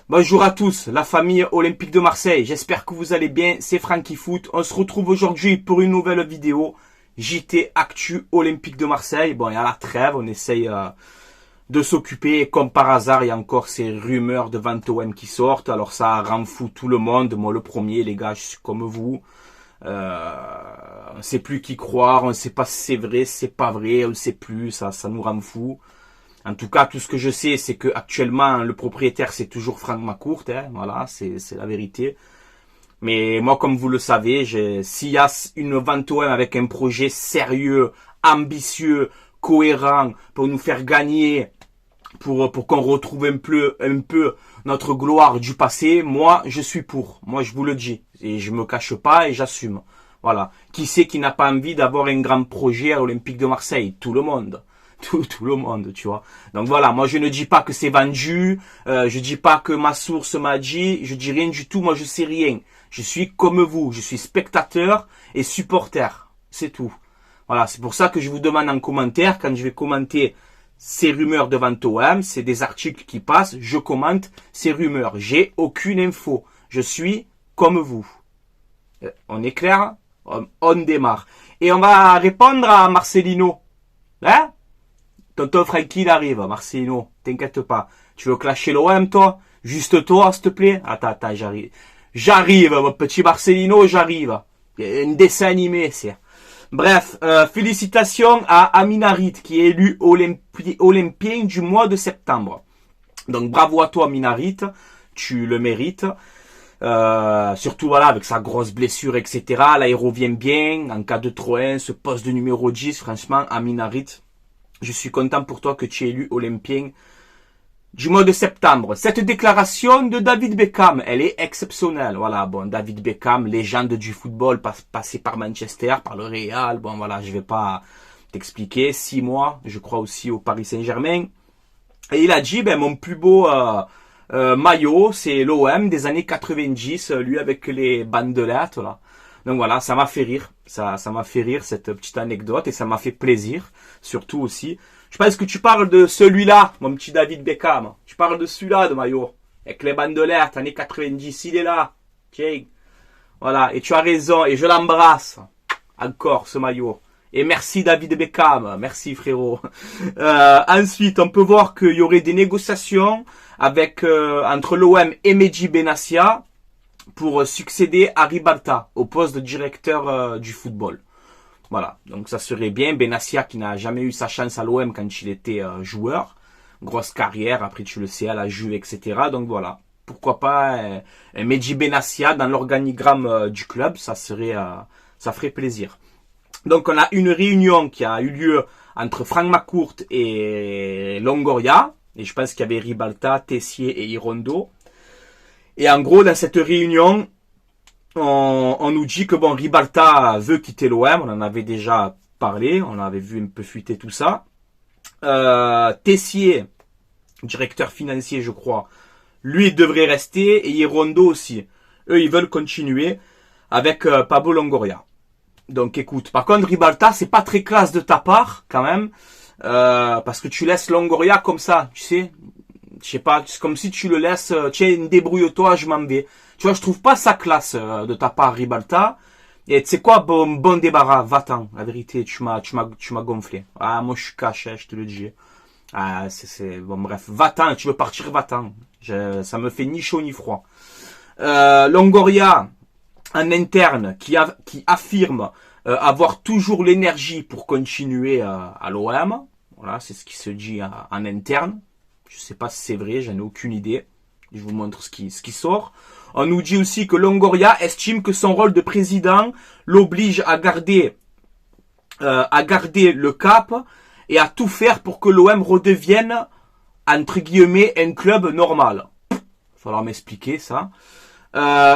Bonjour à tous, la famille Olympique de Marseille. J'espère que vous allez bien. C'est Francky Foot. On se retrouve aujourd'hui pour une nouvelle vidéo. JT Actu Olympique de Marseille. Bon, il y a la trêve. On essaye de s'occuper. Comme par hasard, il y a encore ces rumeurs de vente OM qui sortent. Alors ça rend fou tout le monde. Moi, le premier, les gars, je suis comme vous. On ne sait plus qui croire. On ne sait pas si c'est vrai, si c'est pas vrai. On ne sait plus. Ça nous rend fou. En tout cas, tout ce que je sais, c'est que actuellement le propriétaire, c'est toujours Franck Macourt. Voilà, c'est la vérité. Mais moi, comme vous le savez, s'il y a une vente OM avec un projet sérieux, ambitieux, cohérent, pour nous faire gagner, pour qu'on retrouve un peu notre gloire du passé, moi, je suis pour. Moi, je vous le dis. Et je me cache pas et j'assume. Voilà. Qui c'est qui n'a pas envie d'avoir un grand projet à l'Olympique de Marseille? Tout le monde. Tout le monde, tu vois. Donc voilà, moi je ne dis pas que c'est vendu, je dis pas que ma source m'a dit, je dis rien du tout, moi je sais rien. Je suis comme vous, je suis spectateur et supporter, c'est tout. Voilà, c'est pour ça que je vous demande en commentaire, quand je vais commenter ces rumeurs de vente OM, c'est des articles qui passent, je commente ces rumeurs. J'ai aucune info, je suis comme vous. On est clair? On démarre. Et on va répondre à Marcelino. Hein? Tonton Francky, il arrive, Marcelino, t'inquiète pas. Tu veux clasher l'OM, toi? Juste toi, s'il te plaît? Attends, j'arrive. J'arrive, mon petit Marcelino, j'arrive. Un dessin animé, c'est. Bref, félicitations à Aminarit, qui est élu olympien du mois de septembre. Donc, bravo à toi, Aminarit. Tu le mérites. Surtout, voilà, avec sa grosse blessure, etc. Là, il revient bien. En cas de 3-1, ce poste de numéro 10, franchement, Aminarit. Je suis content pour toi que tu es élu olympien du mois de septembre. Cette déclaration de David Beckham, elle est exceptionnelle. Voilà, bon, David Beckham, légende du football, passé par Manchester, par le Real. Bon, voilà, je vais pas t'expliquer. 6 mois, je crois aussi au Paris Saint-Germain. Et il a dit, ben, mon plus beau maillot, c'est l'OM des années 90, lui avec les bandelettes, là. Donc voilà, ça m'a fait rire. Ça m'a fait rire, cette petite anecdote, et ça m'a fait plaisir, surtout aussi. Je pense que tu parles de celui-là, mon petit David Beckham. Tu parles de celui-là, de maillot. Avec les bandelettes, années 90, il est là. Tiens. Voilà, et tu as raison, et je l'embrasse. Encore, ce maillot. Et merci David Beckham, merci frérot. Ensuite, on peut voir qu'il y aurait des négociations avec entre l'OM et Mehdi Benassia pour succéder à Ribalta au poste de directeur du football. Voilà, donc ça serait bien. Benassia qui n'a jamais eu sa chance à l'OM quand il était joueur. Grosse carrière, après tu le sais, à la Juve, etc. Donc voilà, pourquoi pas un Mehdi Benassia dans l'organigramme du club, ça ferait plaisir. Donc on a une réunion qui a eu lieu entre Franck Macourt et Longoria. Et je pense qu'il y avait Ribalta, Tessier et Irondo. Et en gros, dans cette réunion, on nous dit que bon, Ribalta veut quitter l'OM. On en avait déjà parlé. On avait vu un peu fuiter tout ça. Tessier, directeur financier, je crois, lui devrait rester. Et Irondo aussi. Eux, ils veulent continuer avec Pablo Longoria. Donc écoute, par contre, Ribalta, c'est pas très classe de ta part, quand même. Parce que tu laisses Longoria comme ça, tu sais. Je sais pas, c'est comme si tu le laisses, tiens, débrouille-toi, je m'en vais. Tu vois, je trouve pas ça classe de ta part, Ribalta. Et tu sais quoi, bon débarras, va-t'en. La vérité, tu m'as gonflé. Ah, moi je suis caché, je te le dis. Ah, bon bref, va-t'en, tu veux partir, va-t'en. Ça me fait ni chaud ni froid. Longoria, en interne, qui affirme avoir toujours l'énergie pour continuer à l'OM. Voilà, c'est ce qui se dit en interne. Je sais pas si c'est vrai, j'en ai aucune idée. Je vous montre ce qui sort. On nous dit aussi que Longoria estime que son rôle de président l'oblige à garder le cap et à tout faire pour que l'OM redevienne, entre guillemets, un club normal. Il va falloir m'expliquer ça.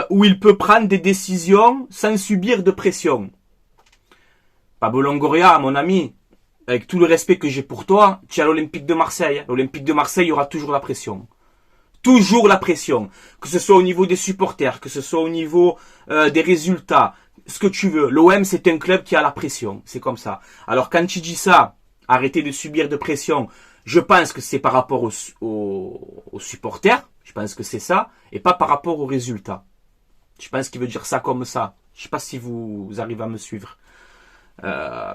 Où il peut prendre des décisions sans subir de pression. Pablo Longoria, mon ami, avec tout le respect que j'ai pour toi, tu es à l'Olympique de Marseille. L'Olympique de Marseille, il y aura toujours la pression. Toujours la pression. Que ce soit au niveau des supporters, que ce soit au niveau des résultats, ce que tu veux. L'OM, c'est un club qui a la pression. C'est comme ça. Alors, quand tu dis ça, arrêtez de subir de pression, je pense que c'est par rapport aux supporters. Je pense que c'est ça, et pas par rapport aux résultats. Je pense qu'il veut dire ça comme ça. Je sais pas si vous arrivez à me suivre.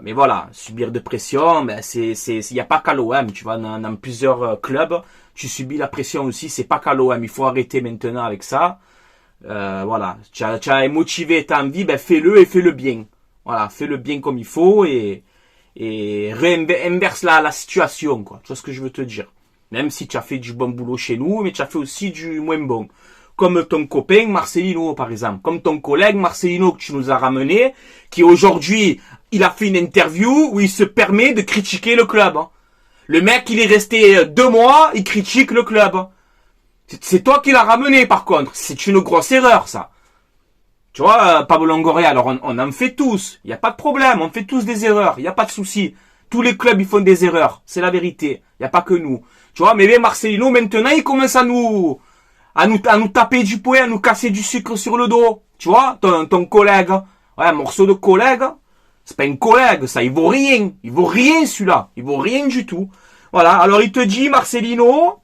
Mais voilà, subir de pression, ben il n'y a pas qu'à l'OM, tu vois, dans plusieurs clubs, tu subis la pression aussi, c'est pas qu'à l'OM, il faut arrêter maintenant avec ça. Voilà, tu as motivé, tu as envie, ben fais-le et fais-le bien. Voilà, fais-le bien comme il faut et inverse la situation, quoi. Tu vois ce que je veux te dire? Même si tu as fait du bon boulot chez nous, mais tu as fait aussi du moins bon. Comme ton copain Marcelino, par exemple. Comme ton collègue Marcelino que tu nous as ramené, qui aujourd'hui, il a fait une interview où il se permet de critiquer le club. Le mec, il est resté 2 mois, il critique le club. C'est toi qui l'as ramené, par contre. C'est une grosse erreur, ça. Tu vois, Pablo Longoria, alors on en fait tous. Il n'y a pas de problème, on fait tous des erreurs. Il n'y a pas de souci. Tous les clubs, ils font des erreurs. C'est la vérité. Il n'y a pas que nous. Tu vois, mais Marcelino, maintenant, il commence à nous taper du poing, à nous casser du sucre sur le dos. Tu vois, ton collègue. Ouais, un morceau de collègue. C'est pas un collègue, ça, il vaut rien. Il vaut rien, celui-là. Il vaut rien du tout. Voilà, alors il te dit, Marcelino,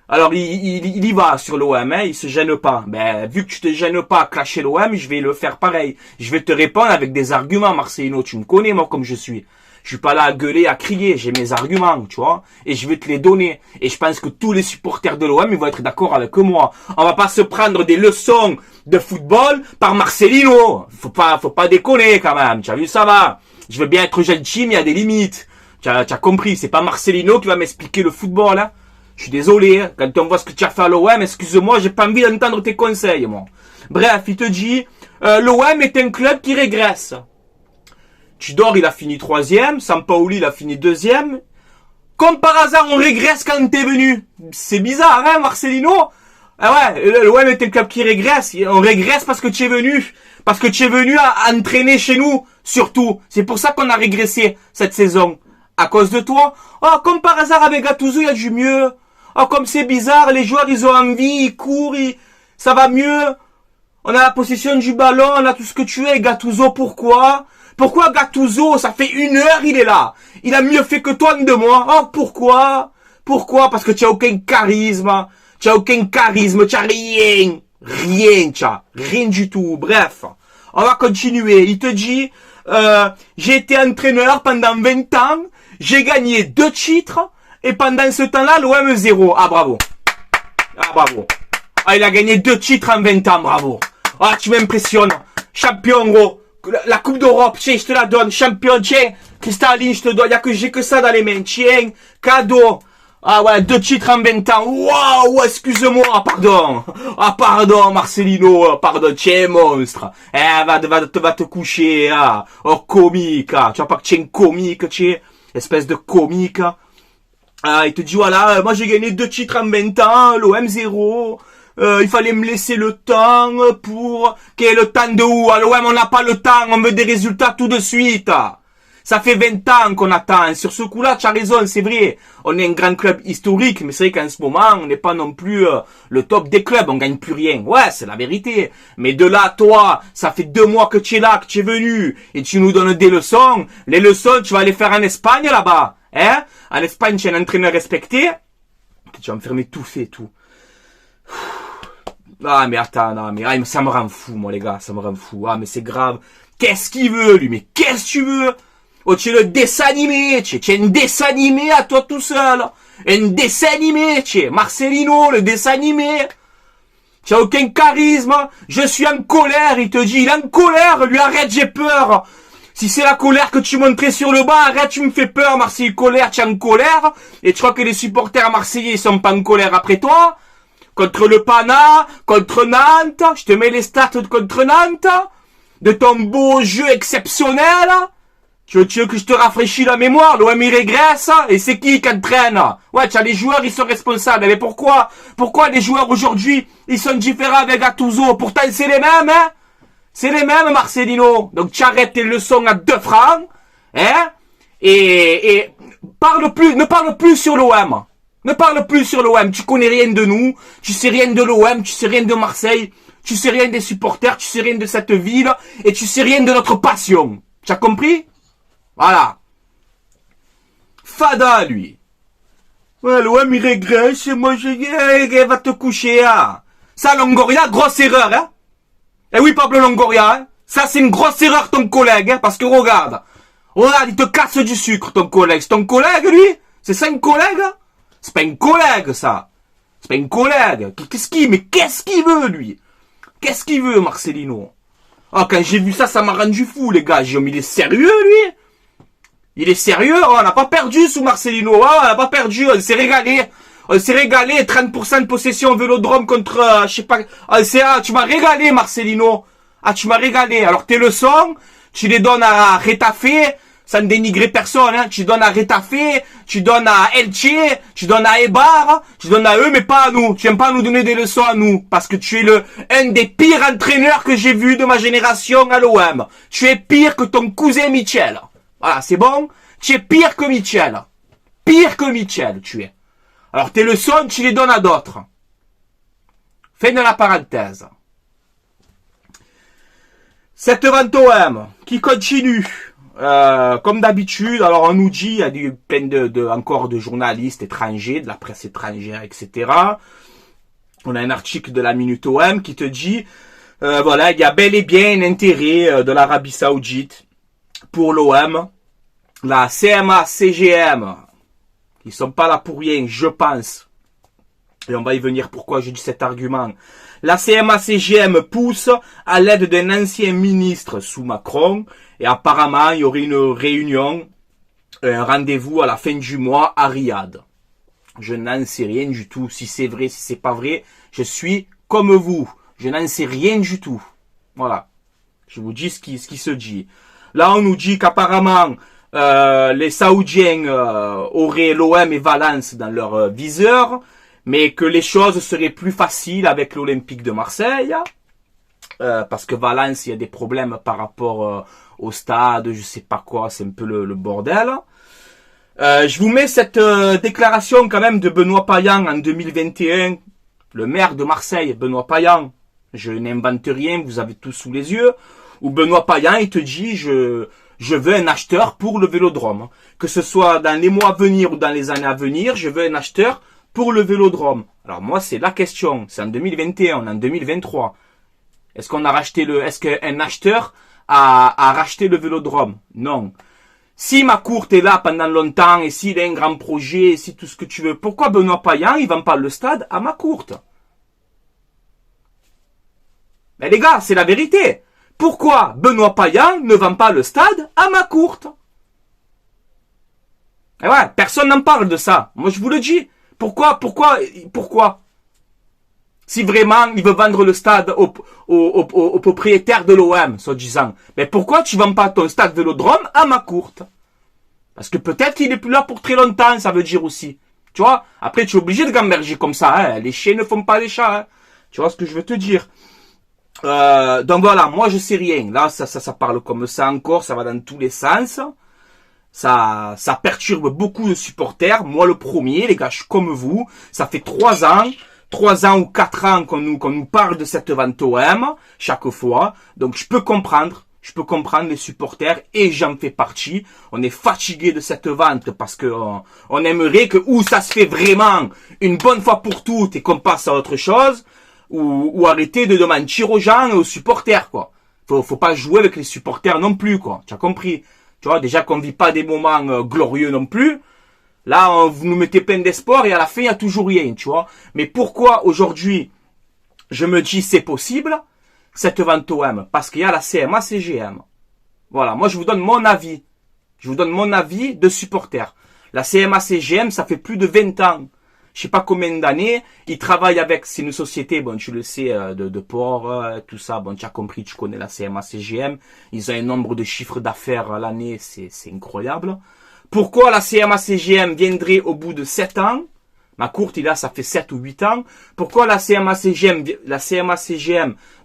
alors il y va sur l'OM, hein, il se gêne pas. Ben, vu que tu te gênes pas à clasher l'OM, je vais le faire pareil. Je vais te répondre avec des arguments, Marcelino. Tu me connais, moi, comme je suis. Je suis pas là à gueuler, à crier. J'ai mes arguments, tu vois. Et je vais te les donner. Et je pense que tous les supporters de l'OM, ils vont être d'accord avec moi. On va pas se prendre des leçons de football par Marcelino. Faut pas déconner, quand même. Tu as vu, ça va. Je veux bien être gentil, mais il y a des limites. Tu as compris. C'est pas Marcelino qui va m'expliquer le football, hein. Je suis désolé, hein. Quand on voit ce que tu as fait à l'OM, excuse-moi, j'ai pas envie d'entendre tes conseils, moi. Bref, il te dit, l'OM est un club qui régresse. Tudor, il a fini 3e. Sampaoli, il a fini 2e. Comme par hasard, on régresse quand t'es venu. C'est bizarre, hein, Marcelino? Ah ouais, l'OM est un club qui régresse. On régresse parce que tu es venu. Parce que tu es venu à entraîner chez nous, surtout. C'est pour ça qu'on a régressé cette saison. À cause de toi. Oh, comme par hasard, avec Gattuso, il y a du mieux. Oh, comme c'est bizarre, les joueurs, ils ont envie, ils courent, ça va mieux. On a la possession du ballon, on a tout ce que tu es. Gattuso, pourquoi? Pourquoi Gattuso, ça fait 1 heure, il est là. Il a mieux fait que toi en 2 mois. Oh, pourquoi? Pourquoi? Parce que tu as aucun charisme. Tu as aucun charisme, tu as rien. Rien, tu as. Rien du tout. Bref. On va continuer. Il te dit, j'ai été entraîneur pendant 20 ans. J'ai gagné 2 titres. Et pendant ce temps-là, l'OM 0. Ah, bravo. Ah, bravo. Ah, il a gagné 2 titres en 20 ans. Bravo. Ah, tu m'impressionnes. Champion, gros. La Coupe d'Europe, tiens, je te la donne. Champion, tiens. Cristalline, je te donne. J'ai que ça dans les mains. Tiens. Cadeau. Ah ouais, 2 titres en 20 ans. Waouh, excuse-moi, pardon. Ah, pardon, Marcelino. Pardon, tiens, monstre. Va te coucher, ah. Oh, comique, ah. Tu vois pas que tu es un comique, tiens. Espèce de comique. Ah, il te dit, voilà, moi j'ai gagné 2 titres en 20 ans, l'OM 0. Il fallait me laisser le temps pour... Quel est le temps de où? À l'OM, on n'a pas le temps, on veut des résultats tout de suite. Ça fait 20 ans qu'on attend. Sur ce coup-là, tu as raison, c'est vrai. On est un grand club historique, mais c'est vrai qu'en ce moment, on n'est pas non plus le top des clubs, on gagne plus rien. Ouais, c'est la vérité. Mais de là, toi, ça fait 2 mois que tu es là, que tu es venu, et tu nous donnes des leçons. Les leçons, tu vas les faire en Espagne, là-bas. Hein? En Espagne, tu es un entraîneur respecté. Tu vas me faire m'étouffer, tout. Ah, mais attends, non, mais ça me rend fou, moi, les gars, ça me rend fou. Ah, mais c'est grave. Qu'est-ce qu'il veut, lui? Mais qu'est-ce que tu veux? Oh, tu es le dessin animé, tu es un dessin animé à toi tout seul. Un dessin animé, tu es Marcelino, le dessin animé. Tu as aucun charisme. Je suis en colère, il te dit. Il est en colère, lui, arrête, j'ai peur. Si c'est la colère que tu montrais sur le bas, arrête, tu me fais peur, Marseille, colère, tu es en colère. Et tu crois que les supporters marseillais, ils sont pas en colère après toi? Contre le Pana, contre Nantes, je te mets les stats contre Nantes, de ton beau jeu exceptionnel. Tu veux que je te rafraîchisse la mémoire? L'OM il régresse, et c'est qui entraîne? Ouais, tu as les joueurs, ils sont responsables. Mais pourquoi? Pourquoi les joueurs aujourd'hui, ils sont différents avec Gattuso? Pourtant, c'est les mêmes, hein? C'est les mêmes, Marcelino. Donc, tu arrêtes tes leçons à 2 francs, hein? Et ne parle plus sur l'OM. Ne parle plus sur l'OM. Tu connais rien de nous. Tu sais rien de l'OM. Tu sais rien de Marseille. Tu sais rien des supporters. Tu sais rien de cette ville. Et tu sais rien de notre passion. Tu as compris? Voilà. Fada, lui. Ouais, l'OM il régresse, moi va te coucher, hein. Ça, Longoria, grosse erreur, hein. Eh oui, Pablo Longoria, hein. Ça, c'est une grosse erreur, ton collègue, hein, parce que regarde, il te casse du sucre, ton collègue. C'est ton collègue, lui? C'est ça, une collègue? C'est pas une collègue, ça. C'est pas une collègue. Qu'est-ce qu'il veut, lui? Qu'est-ce qu'il veut, Marcelino? Ah, quand j'ai vu ça, ça m'a rendu fou, les gars. J'ai dit, mais il est sérieux, lui? Il est sérieux? Oh, on n'a pas perdu sous Marcelino. Oh, on n'a pas perdu. On s'est régalé. On s'est régalé. 30% de possession au Vélodrome contre, je sais pas. Tu m'as régalé, Marcelino. Ah, tu m'as régalé. Alors, tes leçons, tu les donnes à Retafe. Ça ne dénigrait personne, hein. Tu donnes à Retafe, tu donnes à Elche, tu donnes à Eibar, tu donnes à eux, mais pas à nous. Tu aimes pas nous donner des leçons à nous. Parce que tu es un des pires entraîneurs que j'ai vu de ma génération à l'OM. Tu es pire que ton cousin Michel. Voilà, c'est bon? Tu es pire que Michel. Pire que Michel, tu es. Alors, tes leçons, tu les donnes à d'autres. Fin de la parenthèse. Cette vente OM, qui continue. Comme d'habitude, alors on nous dit, il y a plein encore de journalistes étrangers, de la presse étrangère, etc. On a un article de la Minute OM qui te dit, voilà, il y a bel et bien un intérêt de l'Arabie Saoudite pour l'OM. La CMA, CGM, ils sont pas là pour rien, je pense. Et on va y venir pourquoi j'ai dit cet argument. La CMA CGM pousse à l'aide d'un ancien ministre sous Macron et apparemment il y aurait une réunion, un rendez-vous à la fin du mois à Riyad. Je n'en sais rien du tout, si c'est vrai, si c'est pas vrai, je suis comme vous, je n'en sais rien du tout. Voilà, je vous dis ce qui se dit. Là on nous dit qu'apparemment les Saoudiens auraient l'OM et Valence dans leur viseur, mais que les choses seraient plus faciles avec l'Olympique de Marseille, parce que Valence, il y a des problèmes par rapport au stade, je sais pas quoi, c'est un peu le bordel. Je vous mets cette déclaration quand même de Benoît Payan en 2021, le maire de Marseille, Benoît Payan, je n'invente rien, vous avez tout sous les yeux, où Benoît Payan, il te dit, je veux un acheteur pour le Vélodrome. Que ce soit dans les mois à venir ou dans les années à venir, je veux un acheteur pour le Vélodrome. Alors moi, c'est la question. C'est en 2021, on est en 2023. Est-ce qu'on a racheté est-ce qu'un acheteur a racheté le Vélodrome? Non. Si Macourt est là pendant longtemps et s'il a un grand projet, et si tout ce que tu veux, pourquoi Benoît Payan, il vend pas le stade à Macourt? Mais les gars, c'est la vérité. Pourquoi Benoît Payan ne vend pas le stade à Macourt? Et ouais, personne n'en parle de ça. Moi, je vous le dis. Pourquoi? Si vraiment il veut vendre le stade au propriétaire de l'OM, soi-disant. Mais pourquoi tu vends pas ton stade Vélodrome à Macourt? Parce que peut-être qu'il est plus là pour très longtemps, ça veut dire aussi. Tu vois? Après, tu es obligé de gamberger comme ça, hein. Les chiens ne font pas les chats, hein. Tu vois ce que je veux te dire? Donc voilà, moi je sais rien. Là, ça parle comme ça encore, ça va dans tous les sens. Ça perturbe beaucoup de supporters. Moi, le premier, les gars, je suis comme vous. Ça fait 3 ans ou 4 ans qu'on nous parle de cette vente OM, chaque fois. Donc, je peux comprendre les supporters et j'en fais partie. On est fatigué de cette vente parce que on aimerait que, ou ça se fait vraiment une bonne fois pour toutes et qu'on passe à autre chose, ou arrêter de mentir aux gens et aux supporters, quoi. Faut pas jouer avec les supporters non plus, quoi. Tu as compris? Tu vois, déjà qu'on vit pas des moments glorieux non plus. Là, vous nous mettez plein d'espoir et à la fin, il y a toujours rien, tu vois. Mais pourquoi aujourd'hui, je me dis c'est possible, cette vente OM? Parce qu'il y a la CMA CGM. Voilà, moi je vous donne mon avis. Je vous donne mon avis de supporter. La CMA CGM, ça fait plus de 20 ans. Je sais pas combien d'années, ils travaillent avec, c'est une société, bon tu le sais, de port, tout ça, bon tu as compris, tu connais la CMA CGM, ils ont un nombre de chiffres d'affaires à l'année, c'est incroyable. Pourquoi la CMA CGM viendrait au bout de 7 ans? Macourt, ça fait 7 ou 8 ans. Pourquoi la CMA CGM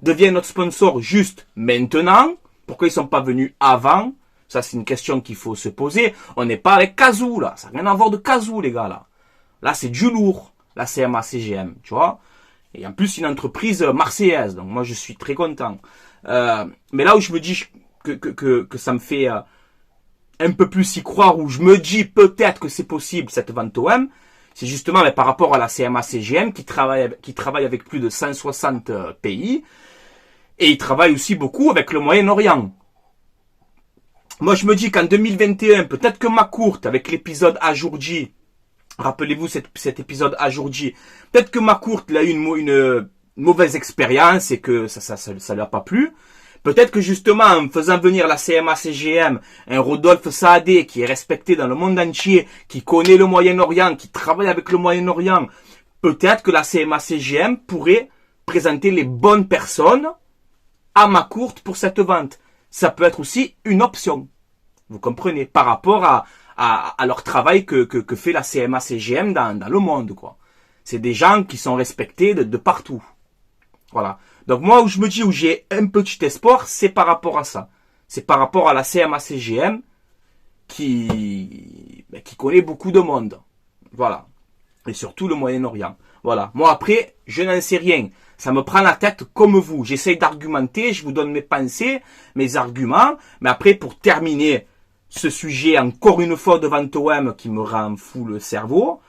devient notre sponsor juste maintenant? Pourquoi ils sont pas venus avant? Ça c'est une question qu'il faut se poser. On n'est pas avec Kazoo là, ça n'a rien à voir de Kazoo les gars là. Là, c'est du lourd, la CMA CGM, tu vois. Et en plus, une entreprise marseillaise. Donc, moi, je suis très content. Mais là où je me dis que ça me fait un peu plus y croire, où je me dis peut-être que c'est possible, cette vente OM, C'est justement par rapport à la CMA-CGM qui travaille avec plus de 160 pays. Et il travaille aussi beaucoup avec le Moyen-Orient. Moi, je me dis qu'en 2021, peut-être que McCourt, avec l'épisode Ajourdi, rappelez-vous cet épisode Ajourdi, peut-être que McCourt a eu une mauvaise expérience et que ça lui a pas plu. Peut-être que justement, en faisant venir la CMA-CGM, un Rodolphe Saadé qui est respecté dans le monde entier, qui connaît le Moyen-Orient, qui travaille avec le Moyen-Orient, peut-être que la CMA-CGM pourrait présenter les bonnes personnes à McCourt pour cette vente. Ça peut être aussi une option. Vous comprenez? Par rapport à leur travail que fait la CMA-CGM dans le monde, quoi. C'est des gens qui sont respectés de partout. Voilà. Donc moi, où je me dis, où j'ai un petit espoir, c'est par rapport à ça. C'est par rapport à la CMA-CGM qui connaît beaucoup de monde. Voilà. Et surtout le Moyen-Orient. Voilà. Moi, après, je n'en sais rien. Ça me prend la tête comme vous. J'essaye d'argumenter, je vous donne mes pensées, mes arguments. Mais après, pour terminer ce sujet, encore une fois devant OM qui me rend fou le cerveau,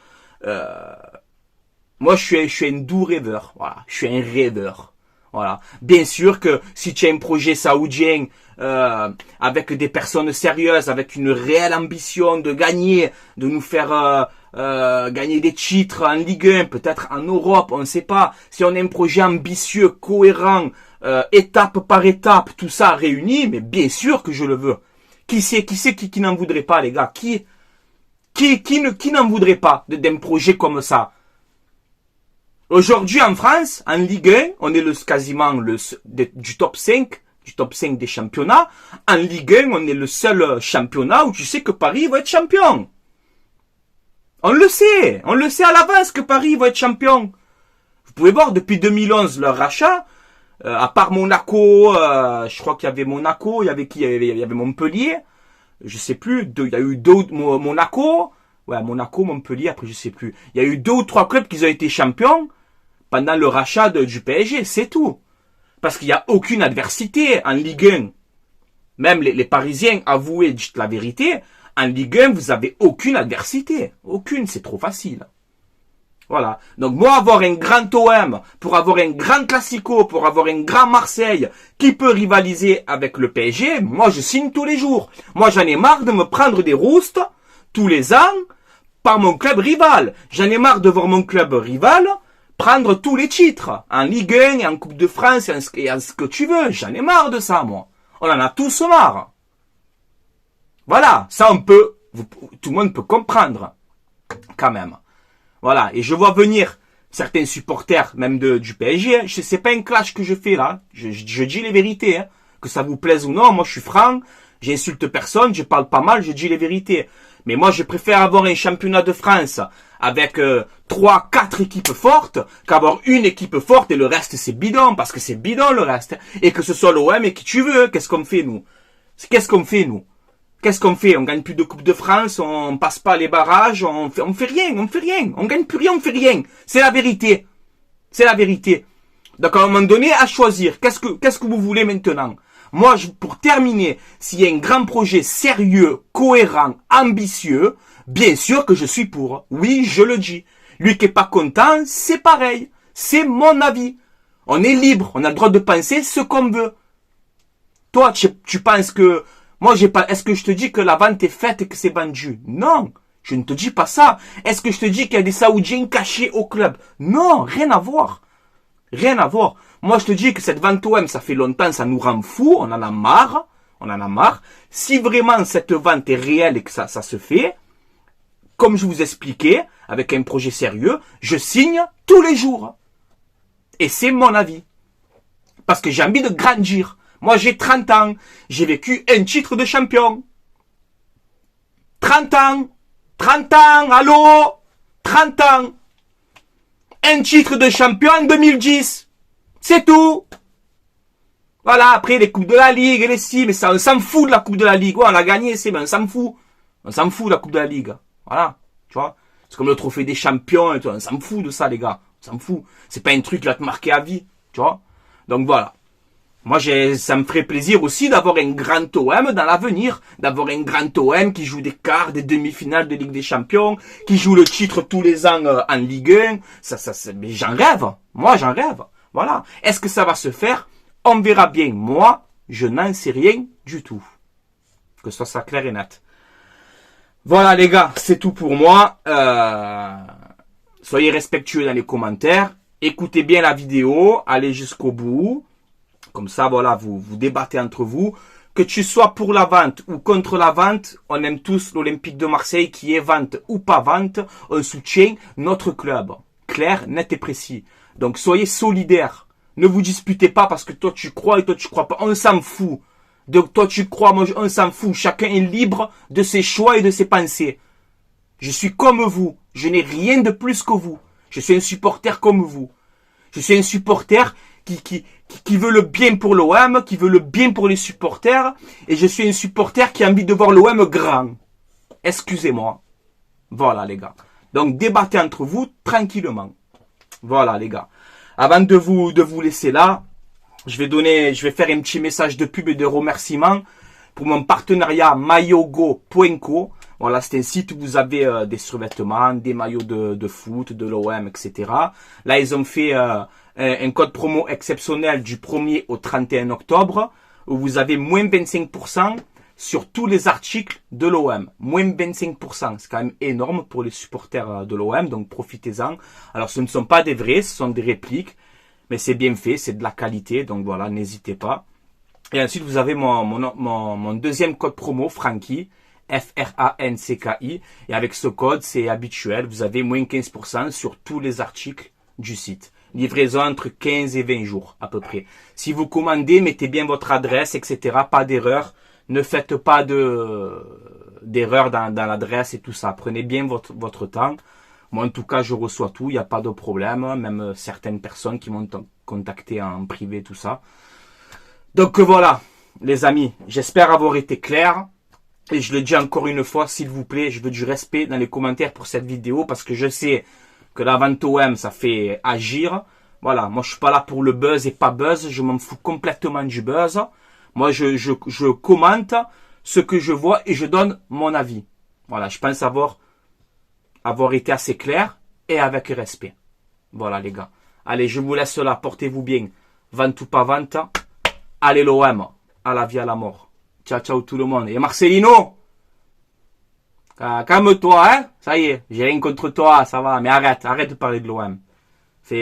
moi, je suis un doux rêveur. Voilà. Je suis un rêveur. Voilà. Bien sûr que si tu as un projet saoudien avec des personnes sérieuses, avec une réelle ambition de gagner, de nous faire gagner des titres en Ligue 1, peut-être en Europe, on ne sait pas. Si on a un projet ambitieux, cohérent, étape par étape, tout ça réuni, mais bien sûr que je le veux. Qui n'en voudrait pas, les gars? Qui n'en voudrait pas d'un projet comme ça? Aujourd'hui, en France, en Ligue 1, on est quasiment du top 5 des championnats. En Ligue 1, on est le seul championnat où tu sais que Paris va être champion. On le sait à l'avance que Paris va être champion. Vous pouvez voir, depuis 2011, leur rachat, à part Monaco, je crois qu'il y avait Monaco, il y avait qui? Il y avait Montpellier, je sais plus, il y a eu Monaco, ouais, Monaco, Montpellier, après je sais plus. Il y a eu 2 ou 3 clubs qui ont été champions pendant le rachat du PSG, c'est tout. Parce qu'il n'y a aucune adversité en Ligue 1. Même les Parisiens, avouez, dites la vérité, en Ligue 1, vous avez aucune adversité. Aucune, c'est trop facile. Voilà. Donc moi, avoir un grand OM, pour avoir un grand Classico, pour avoir un grand Marseille, qui peut rivaliser avec le PSG, moi je signe tous les jours. Moi j'en ai marre de me prendre des roustes, tous les ans, par mon club rival. J'en ai marre de voir mon club rival prendre tous les titres, en Ligue 1 et en Coupe de France et en ce que tu veux. J'en ai marre de ça, moi. On en a tous marre. Voilà, ça on peut, tout le monde peut comprendre, quand même. Voilà, et je vois venir certains supporters, même du PSG, c'est pas un clash que je fais là, je dis les vérités, hein. Que ça vous plaise ou non, moi je suis franc, j'insulte personne, je parle pas mal, je dis les vérités. Mais moi je préfère avoir un championnat de France avec 3, 4 équipes fortes qu'avoir une équipe forte et le reste c'est bidon, parce que c'est bidon le reste. Et que ce soit l'OM et qui tu veux, qu'est-ce qu'on fait nous? Qu'est-ce qu'on fait nous? Qu'est-ce qu'on fait? On gagne plus de Coupe de France, on passe pas les barrages, on fait rien. On gagne plus rien, on fait rien. C'est la vérité. C'est la vérité. Donc à un moment donné, à choisir, qu'est-ce que vous voulez maintenant? Moi, pour terminer, s'il y a un grand projet sérieux, cohérent, ambitieux, bien sûr que je suis pour. Oui, je le dis. Lui qui est pas content, c'est pareil. C'est mon avis. On est libre, on a le droit de penser ce qu'on veut. Toi, tu penses que... Moi, est-ce que je te dis que la vente est faite et que c'est vendu? Non, je ne te dis pas ça. Est-ce que je te dis qu'il y a des Saoudiens cachés au club? Non, rien à voir. Rien à voir. Moi, je te dis que cette vente OM, ça fait longtemps, ça nous rend fous, on en a marre. On en a marre. Si vraiment cette vente est réelle et que ça se fait, comme je vous expliquais, avec un projet sérieux, je signe tous les jours. Et c'est mon avis. Parce que j'ai envie de grandir. Moi, j'ai 30 ans. J'ai vécu un titre de champion. 30 ans. 30 ans. Allô? 30 ans. Un titre de champion en 2010. C'est tout. Voilà, après les coupes de la Ligue et les mais ça, on s'en fout de la coupe de la Ligue. Ouais, on a gagné, mais on s'en fout. On s'en fout de la coupe de la Ligue. Voilà, tu vois. C'est comme le trophée des champions et tout. On s'en fout de ça, les gars. On s'en fout. C'est pas un truc qui va te marquer à vie, tu vois. Donc voilà. Moi, ça me ferait plaisir aussi d'avoir un grand OM dans l'avenir, d'avoir un grand OM qui joue des quarts, des demi-finales de Ligue des Champions, qui joue le titre tous les ans en Ligue 1. Mais j'en rêve. Moi, j'en rêve. Voilà. Est-ce que ça va se faire? On verra bien. Moi, je n'en sais rien du tout. Que ce soit clair et net. Voilà les gars, c'est tout pour moi. Soyez respectueux dans les commentaires. Écoutez bien la vidéo. Allez jusqu'au bout. Comme ça, voilà, vous débattez entre vous. Que tu sois pour la vente ou contre la vente, on aime tous l'Olympique de Marseille, qui est vente ou pas vente. On soutient notre club. Clair, net et précis. Donc, soyez solidaires. Ne vous disputez pas parce que toi tu crois et toi tu crois pas. On s'en fout. Donc, toi tu crois, moi on s'en fout. Chacun est libre de ses choix et de ses pensées. Je suis comme vous. Je n'ai rien de plus que vous. Je suis un supporter comme vous. Je suis un supporter qui veut le bien pour l'OM, qui veut le bien pour les supporters, et je suis un supporter qui a envie de voir l'OM grand. Excusez-moi. Voilà les gars. Donc débattez entre vous tranquillement. Voilà les gars. Avant de vous laisser là, je vais faire un petit message de pub et de remerciement pour mon partenariat maillogo.co. Voilà, c'est un site où vous avez des survêtements, des maillots de foot, de l'OM, etc. Là, ils ont fait un code promo exceptionnel du 1er au 31 octobre où vous avez moins 25% sur tous les articles de l'OM. Moins 25%, c'est quand même énorme pour les supporters de l'OM, donc profitez-en. Alors, ce ne sont pas des vrais, ce sont des répliques, mais c'est bien fait, c'est de la qualité, donc voilà, n'hésitez pas. Et ensuite, vous avez mon deuxième code promo, Francky. F-R-A-N-C-K-I. Et avec ce code, c'est habituel. Vous avez moins 15% sur tous les articles du site. Livraison entre 15 et 20 jours, à peu près. Si vous commandez, mettez bien votre adresse, etc. Pas d'erreur. Ne faites pas d'erreur dans l'adresse et tout ça. Prenez bien votre temps. Moi, en tout cas, je reçois tout. Il n'y a pas de problème. Même certaines personnes qui m'ont contacté en privé, tout ça. Donc voilà, les amis. J'espère avoir été clair. Et je le dis encore une fois, s'il vous plaît, je veux du respect dans les commentaires pour cette vidéo parce que je sais que la vente OM, ça fait agir. Voilà, moi je suis pas là pour le buzz et pas buzz, je m'en fous complètement du buzz. Moi je commente ce que je vois et je donne mon avis. Voilà, je pense avoir été assez clair et avec respect. Voilà les gars. Allez, je vous laisse là, portez-vous bien. Vente ou pas vente, allez l'OM, à la vie à la mort. Ciao, ciao tout le monde. Et Marcelino, calme-toi, hein. Ça y est, j'ai rien contre toi, ça va. Mais arrête de parler de l'OM.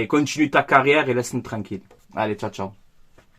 Continue ta carrière et laisse-nous tranquille. Allez, ciao, ciao.